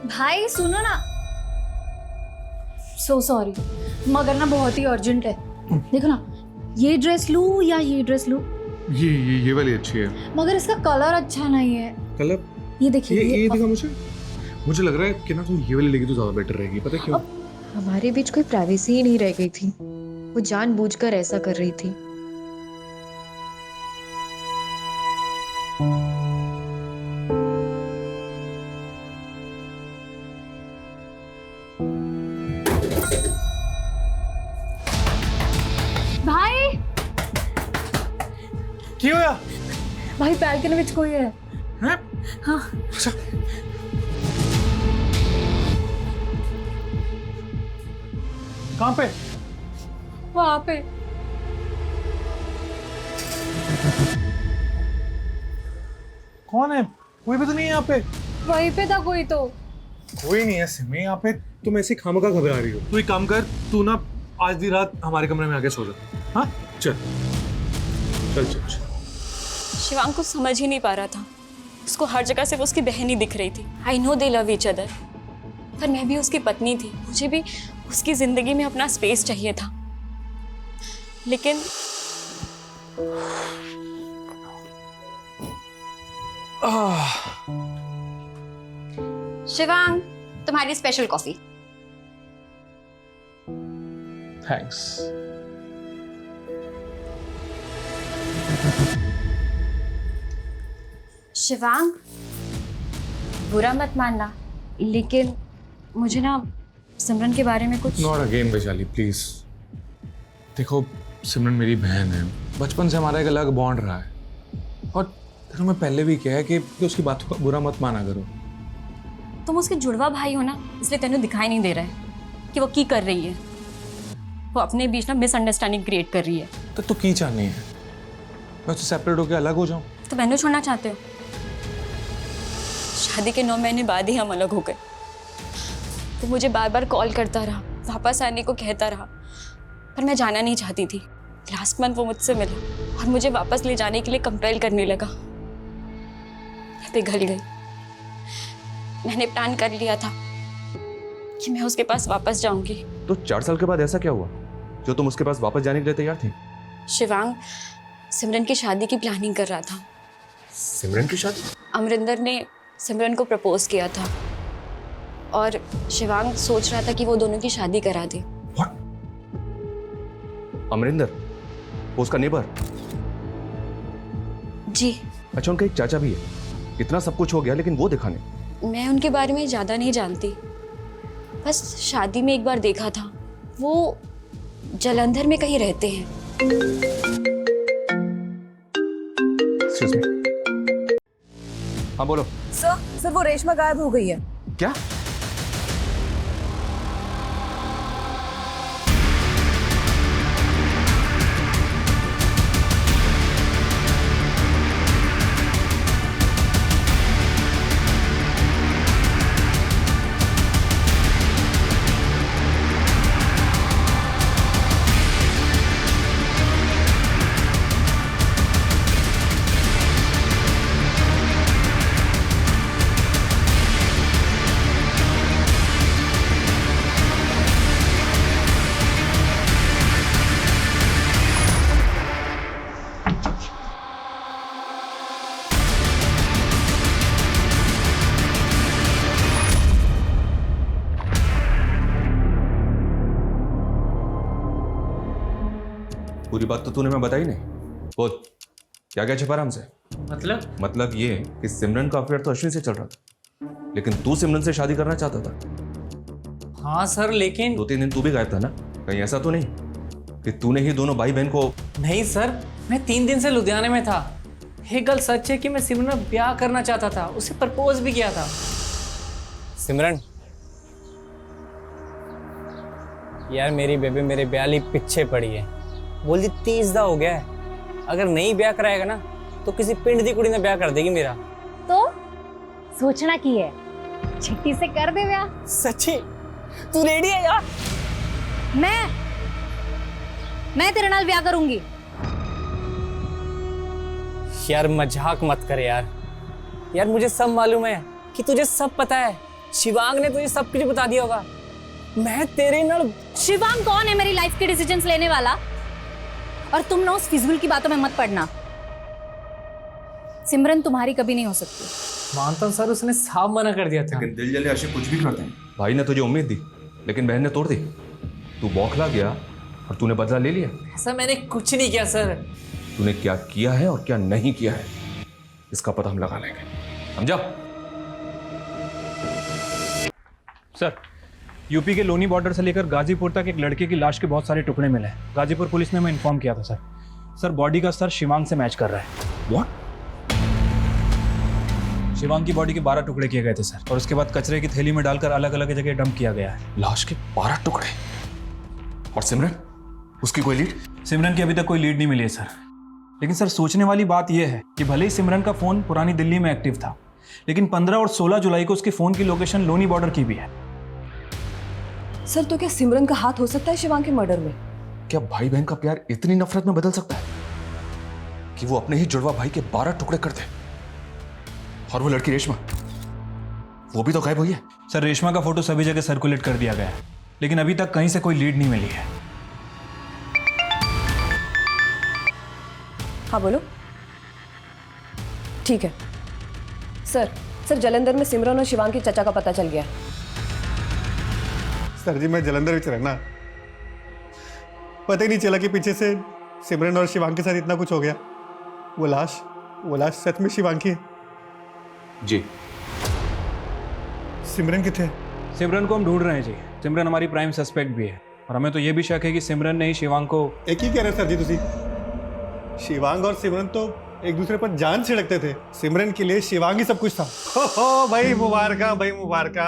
Speaker 5: भाई सुनो ना, सो सॉरी मगर ना बहुत ही अर्जेंट है। देखो ना, ये ड्रेस लूं या ये ड्रेस लूं?
Speaker 3: ये वाली अच्छी है,
Speaker 5: मगर इसका कलर अच्छा नहीं है।
Speaker 3: कलर
Speaker 5: ये देखिए,
Speaker 3: ये दिखा मुझे लग रहा है कि ना तुम ये वाली लेगी तो ज्यादा बेटर रहेगी। पता है क्यों?
Speaker 7: हमारे बीच कोई प्राइवेसी ही नहीं रह गई थी। वो जानबूझकर ऐसा कर रही थी।
Speaker 5: भाई
Speaker 3: क्यों होया?
Speaker 5: भाई बैल्कनी में कोई है।
Speaker 3: हैं?
Speaker 5: हाँ।
Speaker 3: अच्छा। कहाँ पे?
Speaker 5: वहाँ पे।
Speaker 3: कौन है? कोई भी तो नहीं है यहाँ पे।
Speaker 5: वहीं पे था कोई तो।
Speaker 3: कोई नहीं है सिमी यहाँ पे। तुम ऐसी खामखा घबरा रही हो। तू एक काम कर, तू ना आज दी रात हमारे कमरे में आके सो जा। हाँ चल चल चल चल।
Speaker 4: शिवांग कुछ समझ ही नहीं पा रहा था। उसको हर जगह से वो उसकी बहन ही दिख रही थी। I know they love each other, पर मैं भी उसकी पत्नी थी। मुझे भी उसकी जिंदगी में अपना स्पेस चाहिए था। लेकिन
Speaker 5: शिवांग, तुम्हारी स्पेशल कॉफी।
Speaker 3: थैंक्स।
Speaker 4: शिवांग, बुरा मत मानना, लेकिन मुझे ना सिमरन के बारे में कुछ।
Speaker 3: Not again Vaishali please. देखो सिमरन मेरी बहन है, बचपन से हमारा एक अलग बॉन्ड रहा है, और तेरे मैं पहले भी कहा है कि उसकी बातों का बुरा मत माना करो।
Speaker 4: तुम उसके जुड़वा भाई हो ना, इसलिए तेनू दिखाई नहीं दे रहा है कि वो की कर रही है। वो अपने बीच ना मिसअंडरस्टैंडिंग क्रिएट कर रही है।
Speaker 3: तो तू की चाहनी है? मैं तो सेपरेट होकर अलग हो जाऊं?
Speaker 4: तो मैंने छोड़ना चाहते हो? शादी के 9 महीने बाद ही हम अलग हो गए। वो मुझे बार बार कॉल करता रहा, वापस आने को कहता रहा, पर मैं जाना नहीं चाहती थी। लास्ट मंथ वो मुझसे मिला और मुझे वापस ले जाने के लिए कंपेल करने लगा। मैं पिघल गई। मैंने प्लान कर लिया था कि मैं उसके पास वापस जाऊंगी।
Speaker 2: तो 4 साल के बाद ऐसा क्या हुआ जो तुम उसके पास वापस जाने के लिए तैयार थी?
Speaker 4: शिवांग सिमरन की शादी की प्लानिंग कर रहा था।
Speaker 2: सिमरन की शादी?
Speaker 4: अमरिंदर ने सिमरन को प्रपोज किया था और शिवांग सोच रहा था कि वो दोनों की शादी करा दे।
Speaker 2: अमरिंदर, वो उसका नेबर?
Speaker 4: जी।
Speaker 2: अच्छा, उनका एक चाचा भी है। इतना सब कुछ हो गया लेकिन वो दिखा नहीं।
Speaker 4: मैं उनके बारे में ज़्यादा नहीं जानती, बस शादी में एक बार देखा था। वो जलंधर में कहीं रहते हैं।
Speaker 2: Excuse me. हाँ बोलो।
Speaker 10: सर वो रेशमा गायब हो गई है।
Speaker 2: क्या? पूरी बात तो तूने मैं बताई नहीं। बोल, क्या क्या छिपा रहा हमसे? मतलब ये कि सिमरन का अफेयर तो अश्विन से चल रहा था, लेकिन तू सिमरन से शादी करना चाहता था।
Speaker 6: हाँ सर, लेकिन
Speaker 2: 2-3 दिन तू भी गायब था ना? कहीं ऐसा तो नहीं कि तूने ही दोनों भाई बहन को?
Speaker 6: नहीं सर, मैं 3 दिन से लुधियाने में था। एक गल सच है कि मैं सिमरन से ब्याह करना चाहता था, उसे प्रपोज भी किया था। सिमरन यार, मेरी बेबी मेरे ब्याह लिए पीछे पड़ी है। बोल 30 दा हो गया है, अगर नहीं ब्याह कराएगा ना तो किसी पिंड दी कुड़ी ने ब्याह कर देगी मेरा।
Speaker 5: तो सोचना की है, छिट्टी से कर दे ब्याह।
Speaker 6: सच्ची तू रेडी है यार?
Speaker 5: मैं तेरे नाल ब्याह करूंगी।
Speaker 6: यार मजाक मत कर यार। यार मुझे सब मालूम है कि तुझे सब पता है। शिवांग ने तुझे सब कुछ बता दिया होगा। मैं तेरे नाल।
Speaker 5: शिवांग कौन है मेरी लाइफ के डिसीजंस लेने वाला? और तुम ना उस फिजूल की बातों में मत पड़ना। सिमरन तुम्हारी कभी नहीं हो सकती।
Speaker 6: मानता हूं सर, उसने साफ मना कर दिया था।
Speaker 2: लेकिन दिल जले आशिक कुछ भी करते हैं। भाई ने तुझे उम्मीद दी, लेकिन बहन ने तोड़ दी। तू बौखला गया और तूने बदला ले लिया।
Speaker 6: ऐसा मैंने कुछ नहीं किया सर।
Speaker 2: तूने क्या किया है और क्या नहीं किया है, इसका पता हम लगा लेंगे, समझा?
Speaker 9: सर, यूपी के लोनी बॉर्डर से लेकर गाजीपुर तक एक लड़के की लाश के बहुत सारे टुकड़े मिले हैं। गाजीपुर पुलिस ने हमें इन्फॉर्म किया था सर। सर, बॉडी का स्तर शिवांग से मैच कर रहा है।
Speaker 2: व्हाट?
Speaker 9: शिवांग की बॉडी के 12 टुकड़े किए गए थे सर, और उसके बाद कचरे की थैली में डालकर अलग अलग जगह डंप किया गया है।
Speaker 2: लाश के 12 टुकड़े? और सिमरन, उसकी कोई लीड?
Speaker 9: सिमरन की अभी तक कोई लीड नहीं मिली है सर। लेकिन सर, सोचने वाली बात यह है कि भले ही सिमरन का फोन पुरानी दिल्ली में एक्टिव था, लेकिन 15 और 16 जुलाई को उसके फोन की लोकेशन लोनी बॉर्डर की भी है।
Speaker 10: सर, तो क्या सिमरन का हाथ हो सकता है शिवांग के मर्डर में?
Speaker 2: क्या भाई बहन का प्यार इतनी नफरत में बदल सकता है कि वो अपने ही जुड़वा भाई के 12 टुकड़े कर दे? और वो लड़की रेशमा, वो भी तो गायब हुई है।
Speaker 9: सर, रेशमा का फोटो सभी जगह सर्कुलेट कर दिया गया है, लेकिन अभी तक कहीं से कोई लीड नहीं मिली है।
Speaker 10: हाँ बोलो। ठीक है सर, जलंधर में सिमरन और शिवांग के चचा का पता चल गया।
Speaker 3: सर जी, मैं जलंधर में रहना, पता ही नहीं चला कि पीछे से सिमरन और शिवांग के साथ इतना कुछ हो गया। वो लाश सच में शिवांग की है?
Speaker 2: जी।
Speaker 3: सिमरन किथे?
Speaker 9: सिमरन को हम ढूंढ रहे हैं जी। सिमरन हमारी प्राइम सस्पेक्ट भी है, और हमें तो ये भी शक है कि सिमरन ने ही शिवांग को।
Speaker 3: एक ही कह रहे सर जी तुसी। शिवांग और सिमरन तो एक दूसरे पर जान छिड़कते थे। सिमरन के लिए शिवांग ही सब कुछ था। हो भाई मुबारका, भाई मुबारका।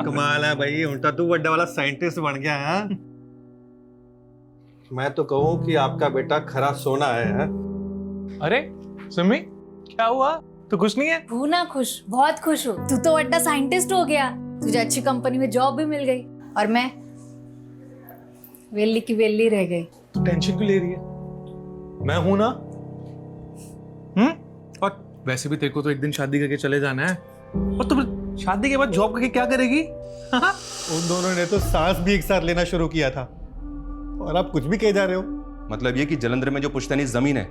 Speaker 3: कमाल है भाई, उल्टा तू बड़ा वाला साइंटिस्ट बन गया है। मैं तो कहूँ कि आपका बेटा खरा सोना है।
Speaker 15: अरे सुमी, क्या हुआ? तो खुश नहीं है?
Speaker 5: हूँ ना खुश, बहुत खुश हूँ। तू तो बड़ा साइंटिस्ट हो गया, तुझे अच्छी कंपनी में जॉब भी मिल गई, और मैं वेली की वेली रह गई।
Speaker 15: तू टेंशन क्यों ले रही है? मैं हूं ना। और वैसे भी तेरे को तो एक दिन शादी करके चले जाना है, और तुम शादी के बाद जॉब करके क्या करेगी?
Speaker 3: उन दोनों ने तो सांस भी एक साथ लेना शुरू किया था, और आप कुछ भी कह जा रहे हो।
Speaker 2: मतलब ये कि जलंधर में जो पुश्तैनी जमीन है,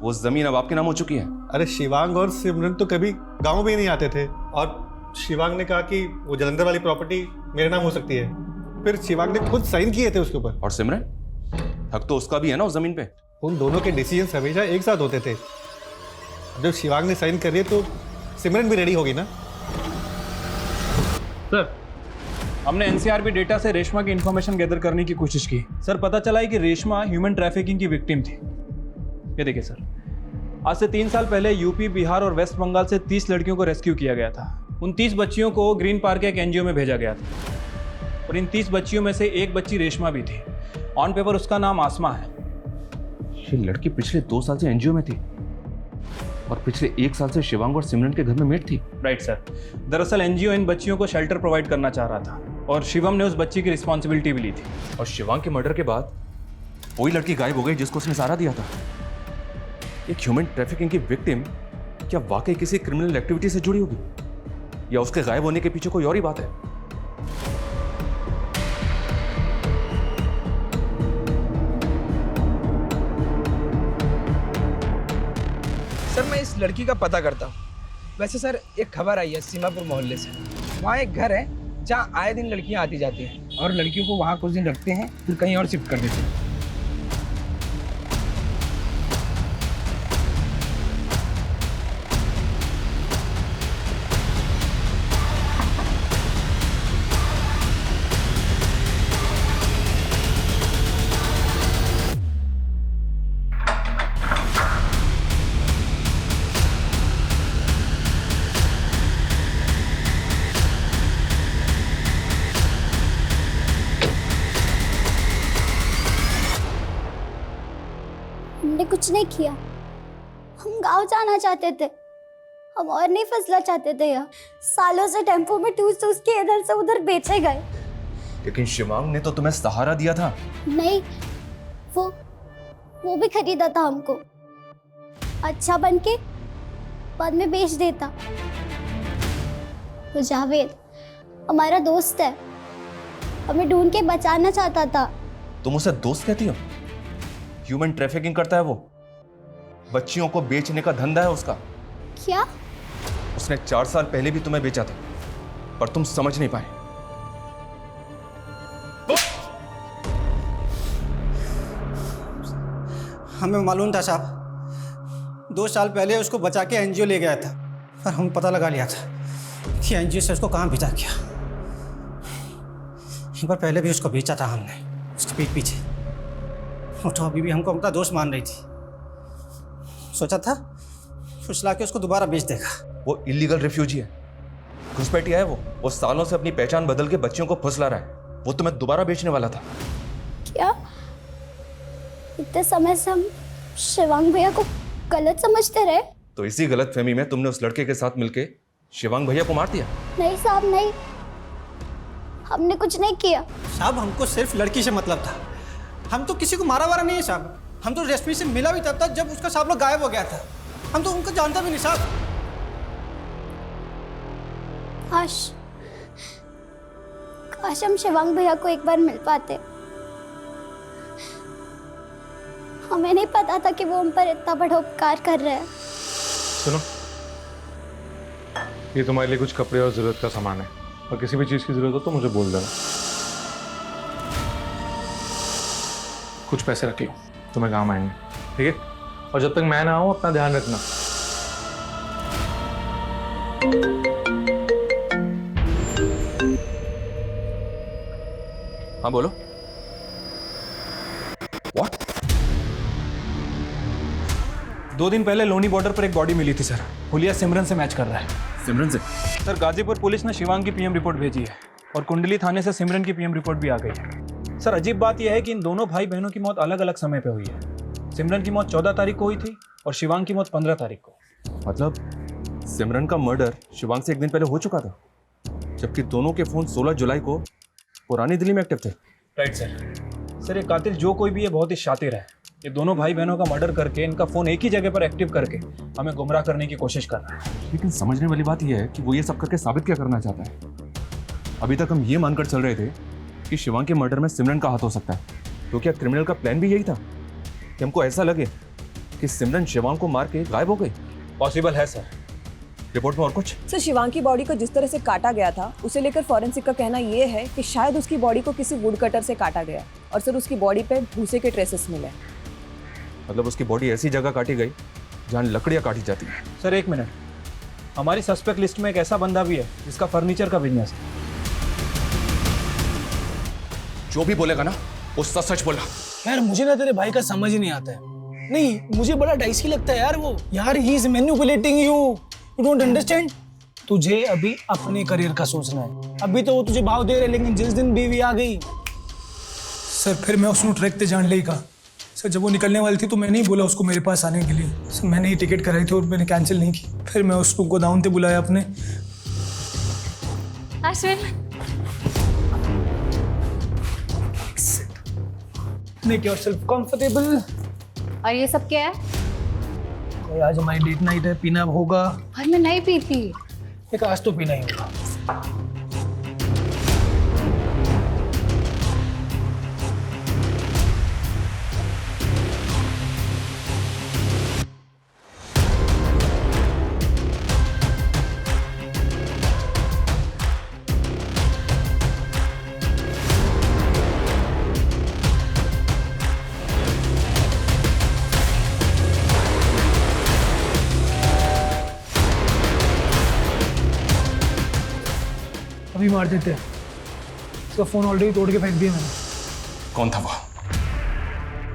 Speaker 2: वो जमीन अब आपके नाम हो चुकी है।
Speaker 3: अरे शिवांग और सिमरन तो कभी गांव में नहीं आते थे, और शिवांग ने कहा कि वो जलंधर वाली प्रॉपर्टी मेरे नाम हो सकती है। फिर शिवांग ने खुद साइन किए थे उसके ऊपर।
Speaker 2: और सिमरन, हक तो उसका भी है ना उस जमीन पे।
Speaker 3: उन दोनों के डिसीजंस हमेशा एक साथ होते थे। जब शिवांग ने साइन कर दिए तो सिमरन भी रेडी होगी ना।
Speaker 9: सर, हमने एनसीआरबी डेटा से रेशमा की इंफॉर्मेशन गैदर करने की कोशिश की। सर, पता चला है कि रेशमा ह्यूमन ट्रैफिकिंग की विक्टिम थी। ये देखिए सर, आज से 3 साल पहले यूपी, बिहार और वेस्ट बंगाल से 30 लड़कियों को रेस्क्यू किया गया था। उन 30 बच्चियों को ग्रीन पार्क के एक एनजीओ में भेजा गया था, और इन 30 बच्चियों में से एक बच्ची रेशमा भी थी। ऑन पेपर उसका नाम आसमा है।
Speaker 2: ये लड़की पिछले 2 साल से एनजीओ में थी, और पिछले 1 साल से शिवांग और सिमरन के घर में मेट थी।
Speaker 9: Right sir. दरअसल एनजीओ इन बच्चियों को शेल्टर प्रोवाइड करना चाह रहा था, और शिवम ने उस बच्ची की रिस्पॉन्सिबिलिटी भी ली थी।
Speaker 2: और शिवांग के मर्डर के बाद वही लड़की गायब हो गई जिसको उसने सहारा दिया था। एक ह्यूमन ट्रैफिकिंग की विक्टिम क्या वाकई किसी क्रिमिनल एक्टिविटी से जुड़ी होगी, या उसके गायब होने के पीछे कोई और ही बात है?
Speaker 16: सर, मैं इस लड़की का पता करता हूँ। वैसे सर, एक खबर आई है सीमापुर मोहल्ले से। वहाँ एक घर है जहाँ आए दिन लड़कियाँ आती जाती हैं, और लड़कियों को वहाँ कुछ दिन रखते हैं, फिर कहीं और शिफ्ट कर देते हैं।
Speaker 1: हमने कुछ नहीं किया। हम गांव जाना चाहते थे, हम और नहीं फंसना चाहते थे यहाँ। सालों से टेम्पो में टूस टूस के इधर से उधर बेचे गए।
Speaker 2: लेकिन शिवांग ने तो तुम्हें सहारा दिया था।
Speaker 1: नहीं, वो भी खरीदा था हमको, अच्छा बन के बाद में बेच देता। वो जावेद हमारा दोस्त है, हमें ढूंढ के बचाना चाहता था।
Speaker 2: तुम उसे दोस्त कहती हो? ह्यूमन ट्रैफिकिंग करता है वो, बच्चियों को बेचने का धंधा है उसका।
Speaker 1: क्या?
Speaker 2: उसने 4 साल पहले भी तुम्हें बेचा था, पर तुम समझ नहीं पाए।
Speaker 14: हमें मालूम था साहब, 2 साल पहले उसको बचा के एनजीओ ले गया था, पर हम पता लगा लिया था कि एनजीओ से उसको कहाँ भेजा गया। एक बार पहले भी उसको बेचा था हमने, उसके पीठ पीछे। वो तो अभी भी हमको अपना दोस्त मान रही थी। सोचा था फुसला के उसको दोबारा बेच देगा।
Speaker 2: वो इलीगल रिफ्यूजी है, घुसपैठिया है वो सालों से अपनी पहचान बदल के बच्चियों को फुसला रहा है। वो तुम्हें दोबारा बेचने वाला था।
Speaker 1: क्या? इतने समय से हम शिवांग भैया को गलत समझते रहे।
Speaker 2: तो इसी गलतफहमी में तुमने उस लड़के के साथ मिलके शिवांग भैया को मार दिया।
Speaker 1: नहीं साहब, नहीं, हमने कुछ नहीं किया।
Speaker 14: साहब हमको सिर्फ लड़की से मतलब था, हम तो किसी को मारा वारा नहीं है साहब। हम तो रेशमी से मिला भी तब तक जब उसका साहब लोग गायब हो गया था। हम तो उनको जानता भी नहीं साहब।
Speaker 1: काश हम शिवांग भैया को एक बार मिल पाते। हमें नहीं पता था कि वो हम पर इतना बड़ा उपकार कर रहे हैं।
Speaker 3: सुनो, ये तुम्हारे लिए कुछ कपड़े और जरूरत का सामान है, और किसी भी चीज की जरूरत हो तो मुझे बोल देना। कुछ पैसे रख लो, तुम्हें काम आएंगे, ठीक है? और जब तक मैं ना आऊं अपना ध्यान रखना।
Speaker 2: हाँ बोलो। What?
Speaker 9: 2 दिन पहले लोनी बॉर्डर पर एक बॉडी मिली थी सर। हुलिया सिमरन से मैच कर रहा है।
Speaker 2: सिमरन से?
Speaker 9: सर गाजीपुर पुलिस ने शिवांग की पीएम रिपोर्ट भेजी है और कुंडली थाने से सिमरन की पीएम रिपोर्ट भी आ गई है। सर अजीब बात यह है कि इन दोनों भाई बहनों की मौत अलग अलग समय पे हुई है। सिमरन की मौत 14 तारीख को हुई थी और शिवांग की मौत 15 तारीख को।
Speaker 2: मतलब सिमरन का मर्डर शिवांग से 1 दिन पहले हो चुका था, जबकि दोनों के फोन 16 जुलाई को पुरानी दिल्ली में एक्टिव थे।
Speaker 9: Right sir. सर ये कातिल जो कोई भी है बहुत ही शातिर है। ये दोनों भाई बहनों का मर्डर करके इनका फोन एक ही जगह पर एक्टिव करके हमें गुमराह करने की कोशिश कर रहा है।
Speaker 2: लेकिन समझने वाली बात यह है कि वो ये सब करके साबित क्या करना चाहता है। अभी तक हम ये मानकर चल रहे थे कि शिवांग के मर्डर में सिमरन का हाथ हो सकता है, तो क्या क्रिमिनल का प्लान भी यही था कि हमको ऐसा लगे कि सिमरन शिवांग को मार के गायब हो गई?
Speaker 9: पॉसिबल है सर।
Speaker 2: रिपोर्ट में और कुछ?
Speaker 10: सर शिवांग की बॉडी को जिस तरह से काटा गया था उसे लेकर फॉरेंसिक का कहना यह है कि शायद उसकी बॉडी को किसी वुड कटर से काटा गया, और सर उसकी बॉडी पे भूसे के ट्रेसेस मिले।
Speaker 2: मतलब उसकी बॉडी ऐसी जगह काटी गई जहां लकड़ियां काटी जाती हैं।
Speaker 9: सर 1 मिनट, हमारी सस्पेक्ट लिस्ट में एक ऐसा बंदा भी है जिसका फर्नीचर का बिजनेस है।
Speaker 2: जो भी बोलेगा ना वो सच बोला।
Speaker 11: यार मुझे ना तेरे भाई का समझ ही नहीं आता है। नहीं, मुझे बड़ा डाइसी लगता है यार वो। यार he is manipulating you, you don't understand. तुझे अभी अपने करियर का सोचना है। अभी तो वो तुझे भाव दे रहे, लेकिन जिस दिन बीवी आ गई।
Speaker 17: सर फिर मैं उसको ट्रैक ते जान लेगा। सर जब वो निकलने वाली थी तो मैंने ही बोला उसको मेरे पास आने के लिए। सर मैंने ही टिकट कराई थी और मैंने कैंसिल नहीं की। फिर मैं उसको गोदाम पे बुलाया अपने। Make yourself comfortable.
Speaker 12: और ये सब क्या है?
Speaker 11: आज हमारी डेट नाइट है, पीना होगा।
Speaker 12: और मैं नहीं पीती।
Speaker 11: एक आज तो पीना ही होगा। अभी मार देते हैं। उसका फोन ऑलरेडी तोड़ के फेंक दिया मैंने।
Speaker 2: कौन था वो?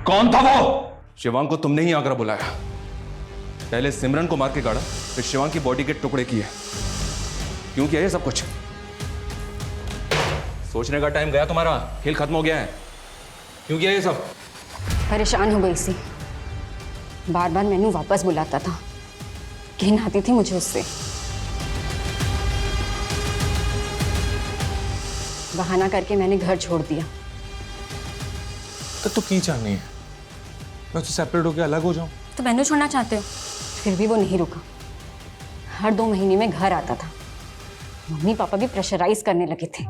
Speaker 2: कौन था वो? शिवांग को तुमने ही आगरा बुलाया, पहले सिमरन को मार के गाड़ा, फिर शिवांग की बॉडी के टुकड़े किए। क्यों किया ये सब कुछ? सोचने का टाइम गया तुम्हारा, खेल खत्म हो गया है। क्यों किया ये सब?
Speaker 4: परेशान हो गई सी। बार बार मैनू वापस बुलाता था, घिन आती थी मुझे उससे। बहाना करके मैंने घर छोड़ दिया।
Speaker 15: तो की चाहनी है मैं उससे सेपरेट होकर अलग हो जाऊं?
Speaker 4: तो मैनू छोड़ना चाहते हो? फिर भी वो नहीं रुका। हर 2 महीने में घर आता था। मम्मी पापा भी प्रेशराइज करने लगे थे,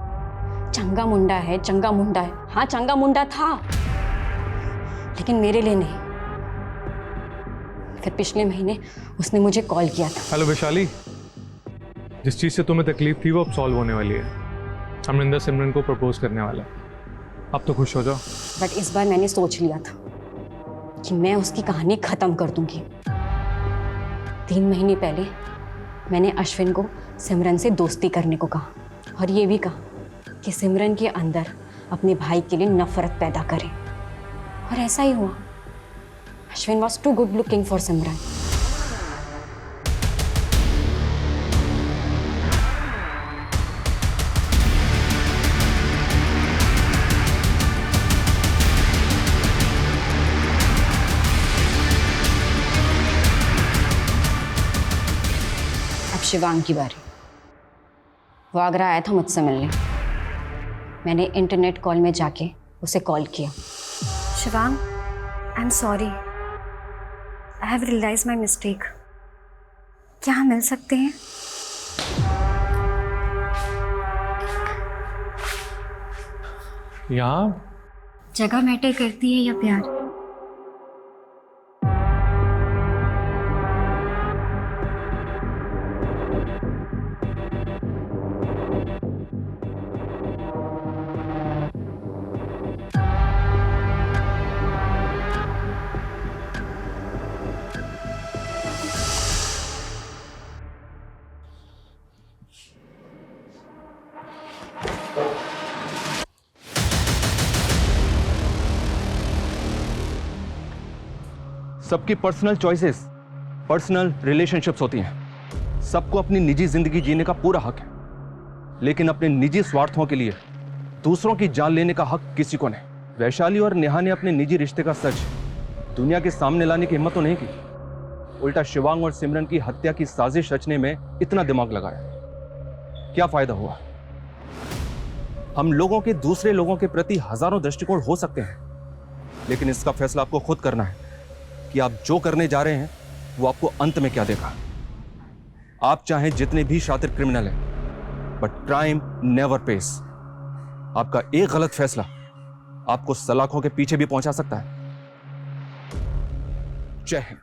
Speaker 4: चंगा मुंडा है, चंगा मुंडा है। हाँ, चंगा मुंडा था, लेकिन मेरे लिए नहीं। फिर पिछले महीने उसने मुझे कॉल किया था।
Speaker 3: हेलो वैशाली, जिस चीज़ से तुम्हें तकलीफ थी वो अब सॉल्व होने वाली है। अमरिंदर सिमरन को प्रपोज करने वाला है। अब तो खुश हो जाओ।
Speaker 4: बट इस बार मैंने सोच लिया था कि मैं उसकी कहानी खत्म कर दूंगी। 3 महीने पहले मैंने अश्विन को सिमरन से दोस्ती करने को कहा, और ये भी कहा कि सिमरन के अंदर अपने भाई के लिए नफरत पैदा करे, और ऐसा ही हुआ। Ashwin was too good looking for Simran. Shivang की बारी। वो आगरा आया था मुझसे मिलने। मैंने इंटरनेट कॉल में जाके उसे कॉल किया। Shivang, I am sorry, I have realize my mistake. क्या हम मिल सकते हैं?
Speaker 3: यहाँ
Speaker 1: जगह मैटर करती है या प्यार?
Speaker 2: सबकी पर्सनल चॉइसेस, पर्सनल रिलेशनशिप्स होती हैं। सबको अपनी निजी जिंदगी जीने का पूरा हक है, लेकिन अपने निजी स्वार्थों के लिए दूसरों की जान लेने का हक किसी को नहीं। वैशाली और नेहा ने अपने निजी रिश्ते का सच दुनिया के सामने लाने की हिम्मत तो नहीं की, उल्टा शिवांग और सिमरन की हत्या की साजिश रचने में इतना दिमाग लगाया। क्या फायदा हुआ? हम लोगों के दूसरे लोगों के प्रति हजारों दृष्टिकोण हो सकते हैं, लेकिन इसका फैसला आपको खुद करना है कि आप जो करने जा रहे हैं वो आपको अंत में क्या देगा। आप चाहे जितने भी शातिर क्रिमिनल हैं, बट क्राइम नेवर पेस। आपका एक गलत फैसला आपको सलाखों के पीछे भी पहुंचा सकता है। जय हिंद।